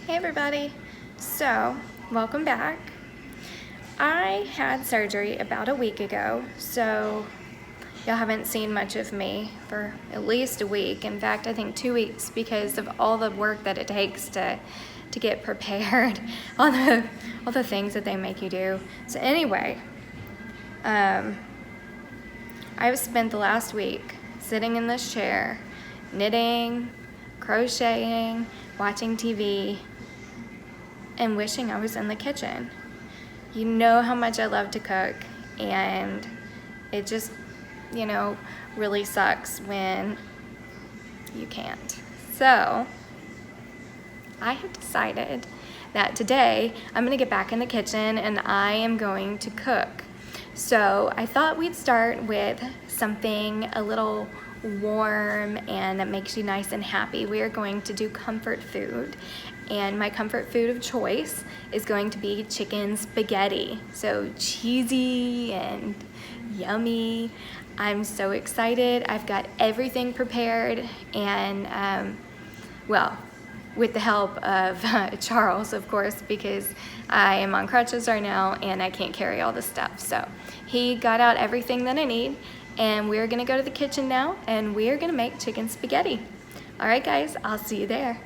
Hey everybody, so welcome back. I had surgery about a week ago, so y'all haven't seen much of me for at least a week. In fact, I think 2 weeks because of all the work that it takes to get prepared, all the things that they make you do. So anyway, I've spent the last week sitting in this chair, knitting, crocheting, watching TV, and wishing I was in the kitchen. You know how much I love to cook, and it just, really sucks when you can't. So I have decided that today I'm gonna get back in the kitchen and I am going to cook. So I thought we'd start with something a little warm and that makes you nice and happy. We are going to do comfort food, and my comfort food of choice is going to be chicken spaghetti. So cheesy and yummy. I'm so excited. I've got everything prepared, and with the help of Charles, of course, because I am on crutches right now and I can't carry all the stuff. So he got out everything that I need, and we're gonna go to the kitchen now and we're gonna make chicken spaghetti. All right guys, I'll see you there.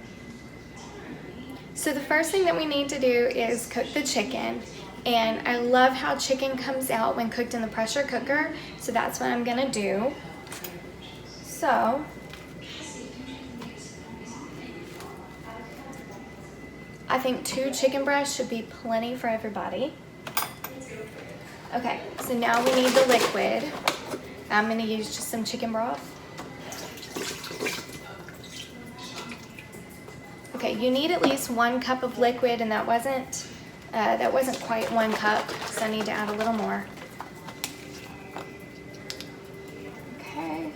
So the first thing that we need to do is cook the chicken. And I love how chicken comes out when cooked in the pressure cooker. So that's what I'm gonna do. So I think 2 chicken breasts should be plenty for everybody. Okay, so now we need the liquid. I'm gonna use just some chicken broth. Okay, you need at least 1 cup of liquid, and that wasn't quite 1 cup, so I need to add a little more. Okay.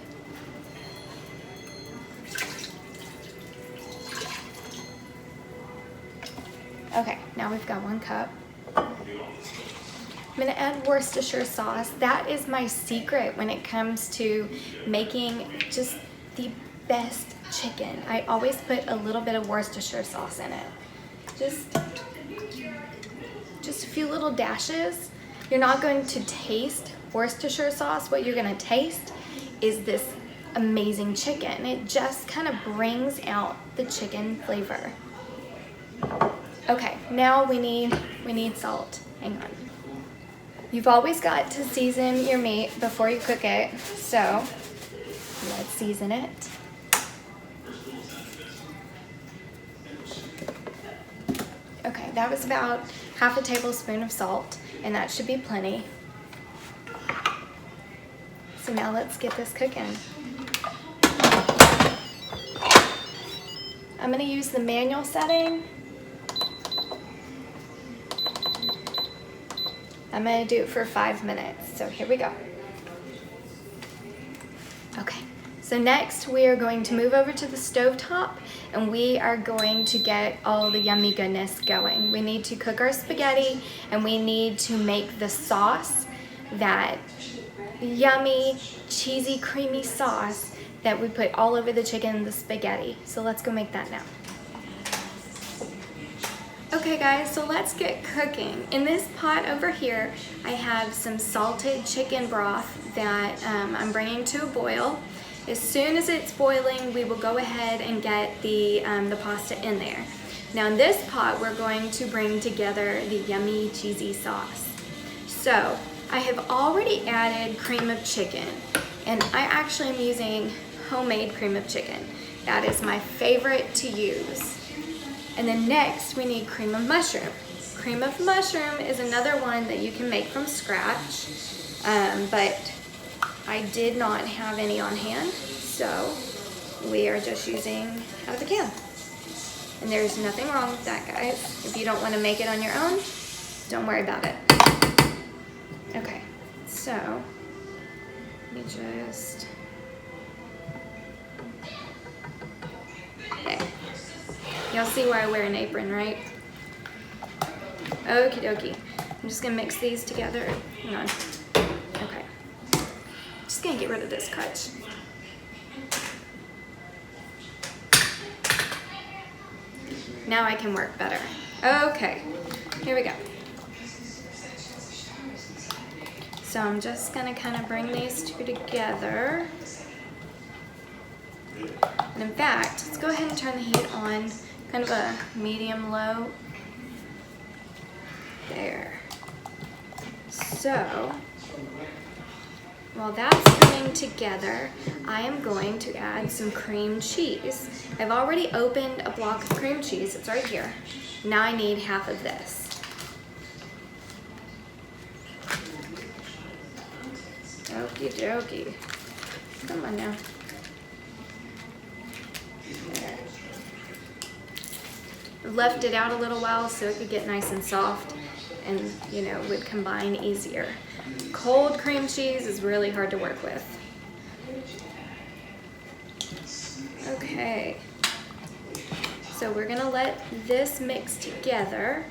Okay, now we've got 1 cup. I'm gonna add Worcestershire sauce. That is my secret when it comes to making just the best chicken. I always put a little bit of Worcestershire sauce in it. Just a few little dashes. You're not going to taste Worcestershire sauce. What you're gonna taste is this amazing chicken. It just kind of brings out the chicken flavor. Okay, now we need salt. Hang on. You've always got to season your meat before you cook it, so let's season it. Okay, that was about half a tablespoon of salt, and that should be plenty. So now let's get this cooking. I'm gonna use the manual setting. I'm gonna do it for 5 minutes, so here we go. Okay, so next we are going to move over to the stovetop, and we are going to get all the yummy goodness going. We need to cook our spaghetti, and we need to make the sauce, that yummy, cheesy, creamy sauce that we put all over the chicken and the spaghetti. So let's go make that now. Okay guys, so let's get cooking. In this pot over here, I have some salted chicken broth that I'm bringing to a boil. As soon as it's boiling, we will go ahead and get the pasta in there. Now in this pot, we're going to bring together the yummy cheesy sauce. So I have already added cream of chicken, and I actually am using homemade cream of chicken. That is my favorite to use. And then next we need cream of mushroom. Cream of mushroom is another one that you can make from scratch, but I did not have any on hand, so we are just using out of the can. And there's nothing wrong with that, guys. If you don't want to make it on your own, don't worry about it. Okay, so let me just, there. Y'all see why I wear an apron, right? Okie dokie. I'm just gonna mix these together. Hang on. Okay. Just gonna get rid of this crutch. Now I can work better. Okay, here we go. So I'm just gonna kind of bring these two together. And in fact, let's go ahead and turn the heat on, kind of a medium-low. There. So, while that's coming together, I am going to add some cream cheese. I've already opened a block of cream cheese, it's right here. Now I need half of this. Okie dokie. Come on now. There. I've left it out a little while so it could get nice and soft and, you know, would combine easier. Cold cream cheese is really hard to work with. Okay. So we're gonna let this mix together.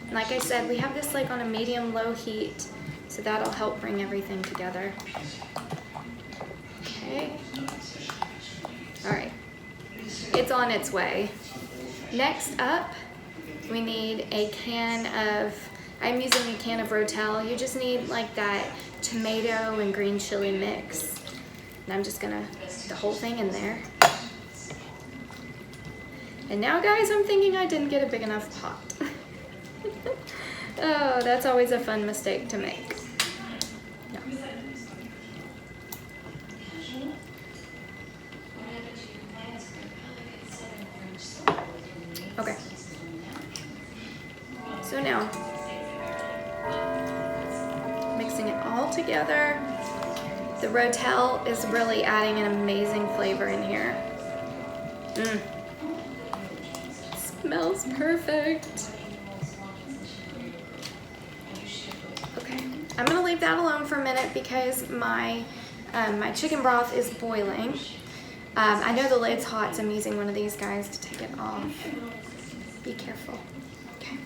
And like I said, we have this like on a medium-low heat. So that'll help bring everything together. Okay. All right. It's on its way. Next up, we need a can of, I'm using a can of Rotel. You just need like that tomato and green chili mix. And I'm just gonna put the whole thing in there. And now guys, I'm thinking I didn't get a big enough pot. Oh, that's always a fun mistake to make. No. Okay. So now, mixing it all together. The Rotel is really adding an amazing flavor in here. Smells perfect. Okay, I'm gonna leave that alone for a minute because my my chicken broth is boiling. I know the lid's hot, so I'm using one of these guys to take it off. Be careful. Okay.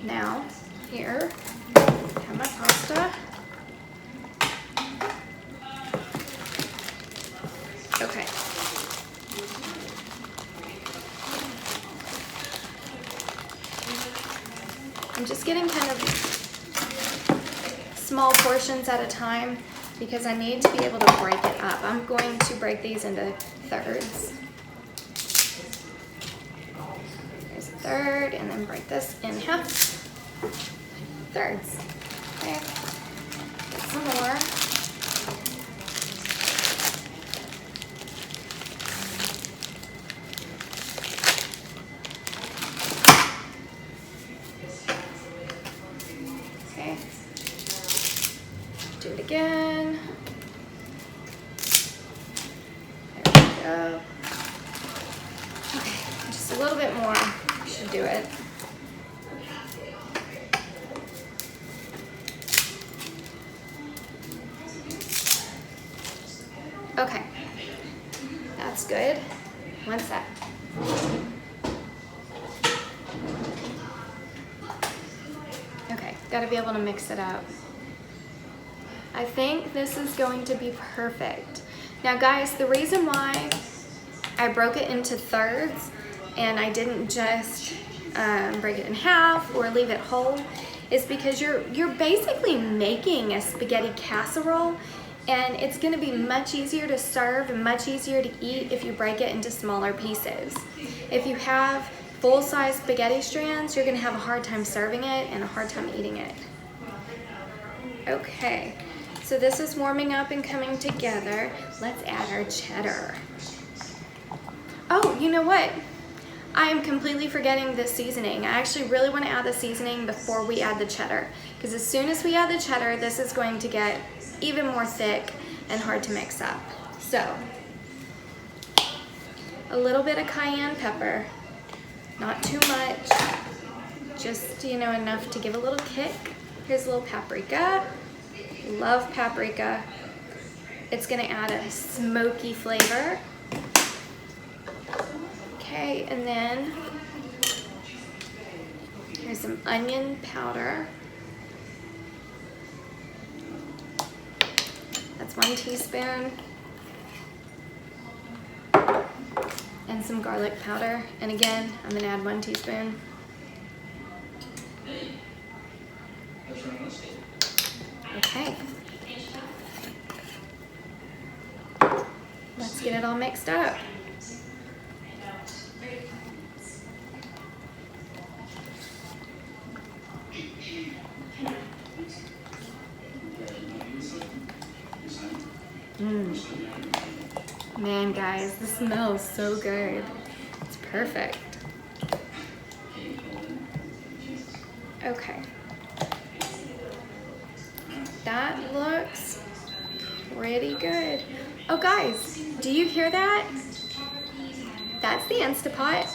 Now, here, I have my pasta. Okay. I'm just getting kind of small portions at a time because I need to be able to break it up. I'm going to break these into thirds. There's a third, and then break this in half. Thirds. Okay. Get some more. Do it again. There we go. Okay, just a little bit more should do it. Okay, that's good. One sec. Okay, gotta be able to mix it up. I think this is going to be perfect. Now guys, the reason why I broke it into thirds and I didn't just break it in half or leave it whole is because you're basically making a spaghetti casserole, and it's gonna be much easier to serve and much easier to eat if you break it into smaller pieces. If you have full-size spaghetti strands, you're gonna have a hard time serving it and a hard time eating it. Okay. So this is warming up and coming together. Let's add our cheddar. Oh, you know what? I am completely forgetting the seasoning. I actually really want to add the seasoning before we add the cheddar, because as soon as we add the cheddar, this is going to get even more thick and hard to mix up. So, a little bit of cayenne pepper, not too much, just, you know, enough to give a little kick. Here's a little paprika. Love paprika. It's gonna add a smoky flavor. Okay, and then here's some onion powder. That's 1 teaspoon. and some garlic powder. And again, I'm gonna add 1 teaspoon. Okay. Let's get it all mixed up. Man, guys, this smells so good. It's perfect. Okay. That looks pretty good. Oh, guys, do you hear that? That's the Instapot,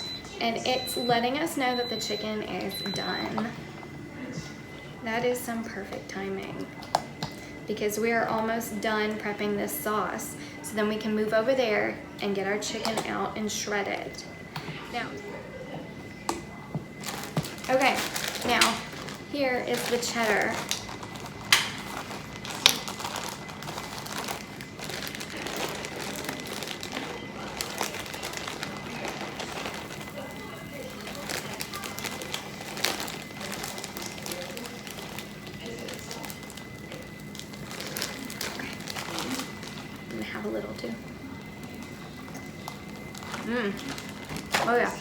and it's letting us know that the chicken is done. That is some perfect timing, because we are almost done prepping this sauce. So then we can move over there and get our chicken out and shred it. Now, okay, now here is the cheddar. Have a little too. Oh yeah.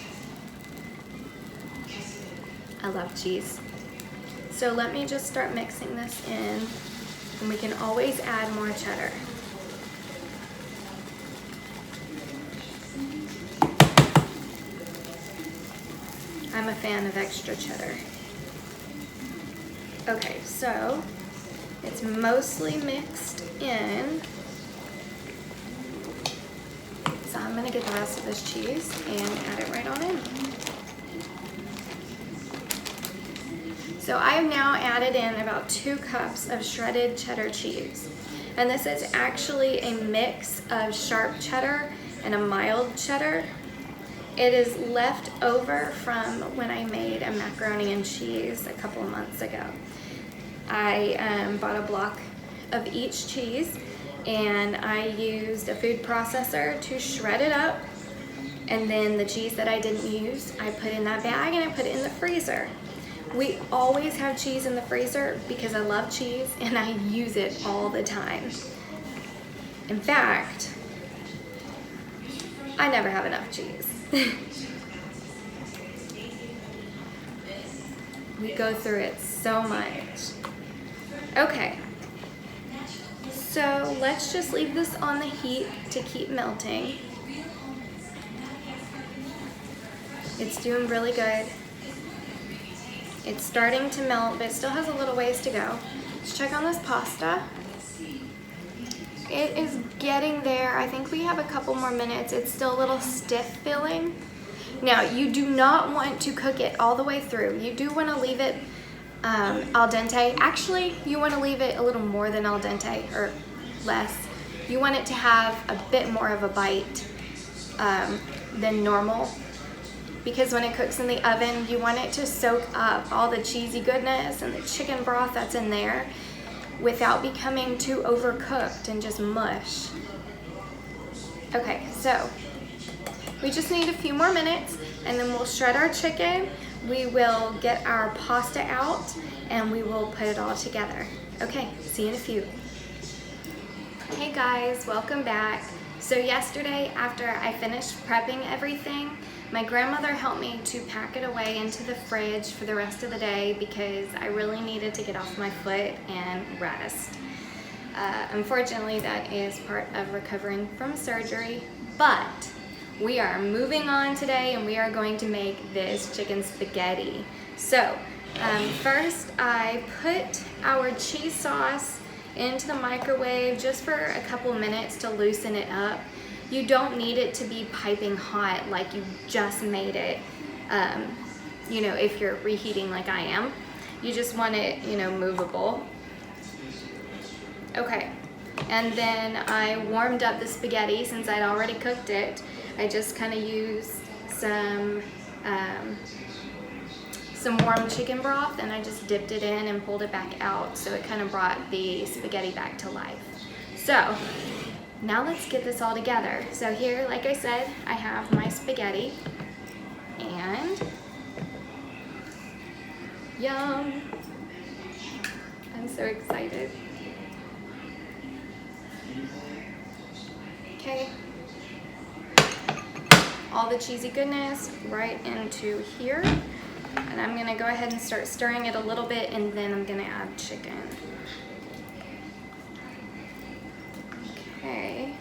I love cheese. So let me just start mixing this in, and we can always add more cheddar. I'm a fan of extra cheddar. Okay, so it's mostly mixed in. So I'm gonna get the rest of this cheese and add it right on in. So I have now added in about 2 cups of shredded cheddar cheese. And this is actually a mix of sharp cheddar and a mild cheddar. It is left over from when I made a macaroni and cheese a couple of months ago. I bought a block of each cheese, and I used a food processor to shred it up, and then the cheese that I didn't use, I put in that bag and I put it in the freezer. We always have cheese in the freezer because I love cheese and I use it all the time. In fact, I never have enough cheese. We go through it so much. Okay. So let's just leave this on the heat to keep melting. It's doing really good. It's starting to melt, but it still has a little ways to go. Let's check on this pasta. It is getting there. I think we have a couple more minutes. It's still a little stiff feeling. Now, you do not want to cook it all the way through. You do want to leave it al dente. Actually, you want to leave it a little more than al dente, or less. You want it to have a bit more of a bite than normal, because when it cooks in the oven, you want it to soak up all the cheesy goodness and the chicken broth that's in there without becoming too overcooked and just mush. Okay, so we just need a few more minutes, and then we'll shred our chicken. We will get our pasta out, and we will put it all together. Okay, see you in a few. Hey guys, welcome back. So yesterday, after I finished prepping everything, my grandmother helped me to pack it away into the fridge for the rest of the day because I really needed to get off my foot and rest. Unfortunately, that is part of recovering from surgery, but we are moving on today and we are going to make this chicken spaghetti. So first I put our cheese sauce into the microwave just for a couple minutes to loosen it up. You don't need it to be piping hot like you just made it, you know, if you're reheating like I am. You just want it, you know, movable. Okay, and then I warmed up the spaghetti since I'd already cooked it. I just kind of used some warm chicken broth, and I just dipped it in and pulled it back out, so it kind of brought the spaghetti back to life. So Now let's get this all together. So here, like I said, I have my spaghetti, and yum! I'm so excited. Okay, all the cheesy goodness right into here, and I'm gonna go ahead and start stirring it a little bit, and then I'm gonna add chicken. Okay,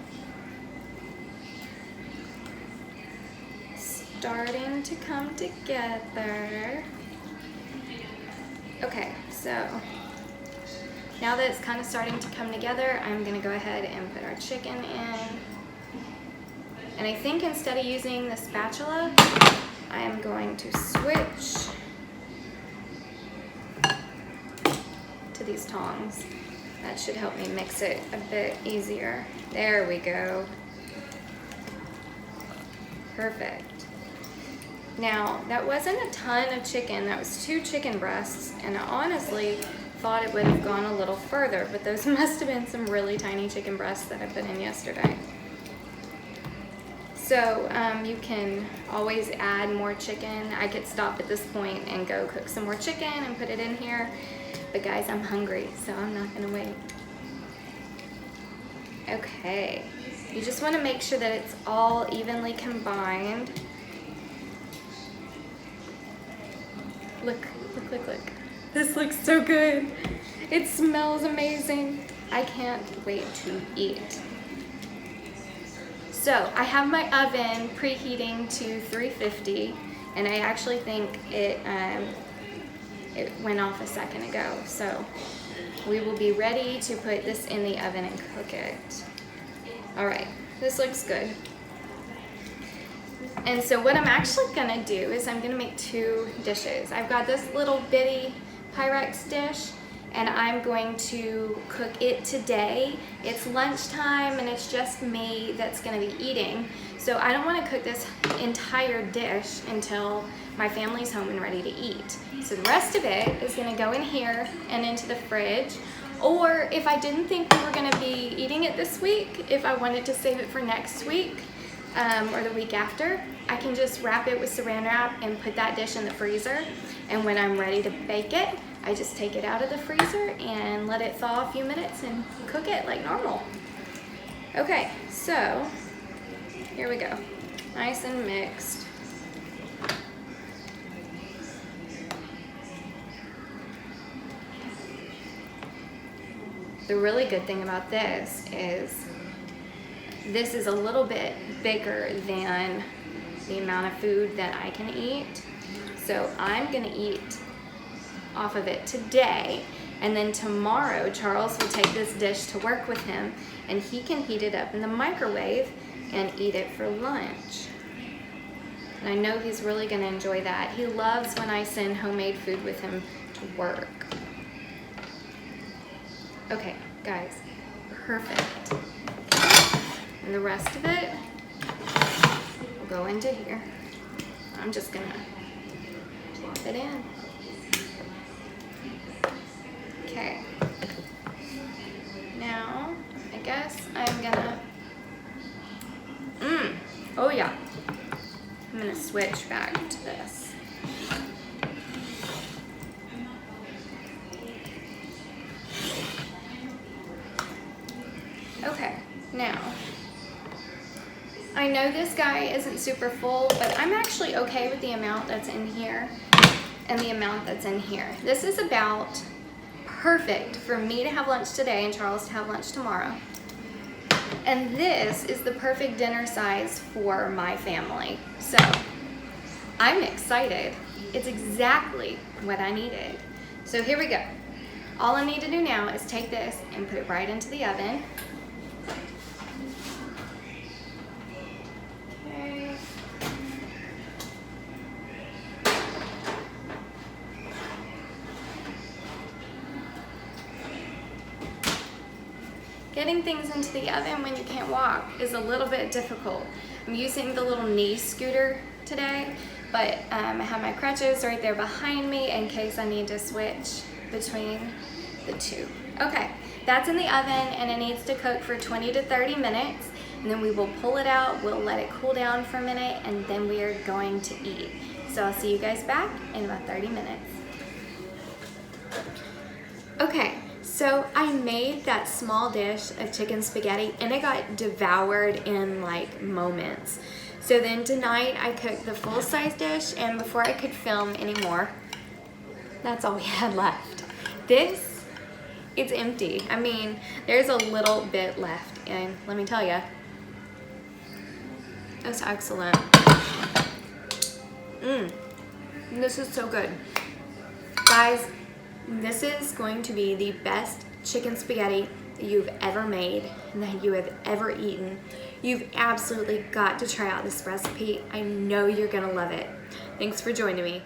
starting to come together. Okay, so now that it's kind of starting to come together, I'm gonna go ahead and put our chicken in. And I think instead of using the spatula, I am going to switch to these tongs. That should help me mix it a bit easier. There we go. Perfect. Now, that wasn't a ton of chicken. That was 2 chicken breasts, and I honestly thought it would have gone a little further, but those must have been some really tiny chicken breasts that I put in yesterday. So you can always add more chicken. I could stop at this point and go cook some more chicken and put it in here. But guys, I'm hungry, so I'm not gonna wait. Okay, you just wanna make sure that it's all evenly combined. Look, look, look, look. This looks so good. It smells amazing. I can't wait to eat. So I have my oven preheating to 350, and I actually think it went off a second ago. So we will be ready to put this in the oven and cook it. All right, this looks good. And so what I'm actually gonna do is I'm gonna make 2 dishes. I've got this little bitty Pyrex dish, and I'm going to cook it today. It's lunchtime and it's just me that's gonna be eating. So I don't wanna cook this entire dish until my family's home and ready to eat. So the rest of it is gonna go in here and into the fridge. Or if I didn't think we were gonna be eating it this week, if I wanted to save it for next week, or the week after, I can just wrap it with saran wrap and put that dish in the freezer. And when I'm ready to bake it, I just take it out of the freezer and let it thaw a few minutes and cook it like normal. Okay, so here we go. Nice and mixed. The really good thing about this is a little bit bigger than the amount of food that I can eat. So I'm gonna eat off of it today, and then tomorrow Charles will take this dish to work with him, and he can heat it up in the microwave and eat it for lunch. And I know he's really gonna enjoy that. He loves when I send homemade food with him to work. Okay, guys, perfect. And the rest of it will go into here. I'm just gonna plop it in. Okay. Now, I guess I'm gonna, oh yeah. I'm gonna switch back to this. Okay, now, I know this guy isn't super full, but I'm actually okay with the amount that's in here and the amount that's in here. This is about perfect for me to have lunch today and Charles to have lunch tomorrow. And this is the perfect dinner size for my family. So I'm excited. It's exactly what I needed. So here we go. All I need to do now is take this and put it right into the oven. Okay. Getting things into the oven when you can't walk is a little bit difficult. I'm using the little knee scooter today, but I have my crutches right there behind me in case I need to switch between the two. Okay, that's in the oven and it needs to cook for 20 to 30 minutes. And then we will pull it out, we'll let it cool down for a minute, and then we are going to eat. So I'll see you guys back in about 30 minutes. Okay, so I made that small dish of chicken spaghetti and it got devoured in like moments. So then tonight I cooked the full-size dish, and before I could film anymore, that's all we had left. This, it's empty. I mean, there's a little bit left, and let me tell you, that's excellent. This is so good. Guys, this is going to be the best chicken spaghetti that you've ever made and that you have ever eaten. You've absolutely got to try out this recipe. I know you're gonna love it. Thanks for joining me.